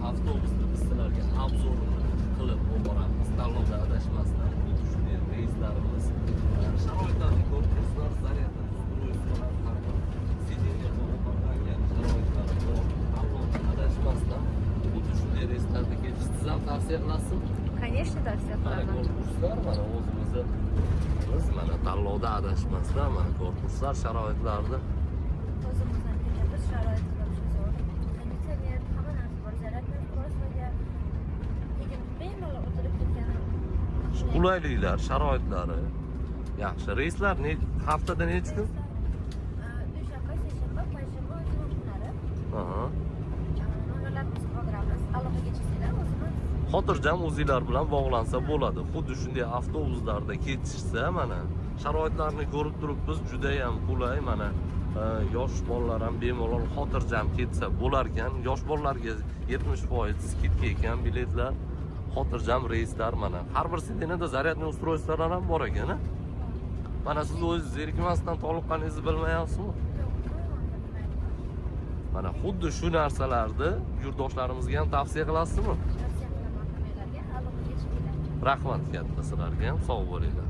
avtobusni biz sizlarga obzor qilib boramiz. Tanlovda adashmasdan shunday reyslarimiz, sharoitlarni ko'rib turibsizlar, zaryadni ustroyстволар, sидeniya bo'lgan sharoitlar bor. Tanlovda adashmasdan xuddi shunday reyslarda ketish siz ham tavsiya qilasizmi? Конечно, tavsiya qilaman. Ko'ribsizlar, mana o'zimizni biz mana tanlovda adashmasdan mana ko'ribsizlar sharoitlarni. O'zimizdan ketamiz, sharoitlar shu zo'r. Konditsioner, hamma narsa bor, zaryadni ustroyствоga keyin bemalol o'tirib ketgani. Qulayliklar, sharoitlari yaxshi. Reyslar haftada necha kun? Dushanba, seshanba, payshanba, juma kunlari. Aha. Nomerlarimiz qoldiramiz. Aloqaga chiqsanglar o'zimiz. Xotirjam o'zinglar bilan bog'lansa bo'ladi. Xuddi shunday avtobuslarda ketishsa mana sharoitlarni ko'rib turibmiz, juda ham qulay. Mana yosh bolalar ham bemalol xotirjam ketsa bo'lar ekan. Yosh bolalarga 70% skidka ekan biletlar. Xotirjam reyslar mana. Har bir sidenada zaryadniy ustroyстволар ham bor ekan. Mana siz o'zingiz zerikmasdan toliqqaningizni bilmayapsizmi? Mana xuddi shu narsalarni yurtdoshlarimizga ham tavsiya qilasizmi? Tavsiya qilaman hammalarga. Aloqaga chiqinglar. Rahmat katta sizlarga ham, sog' bo'linglar.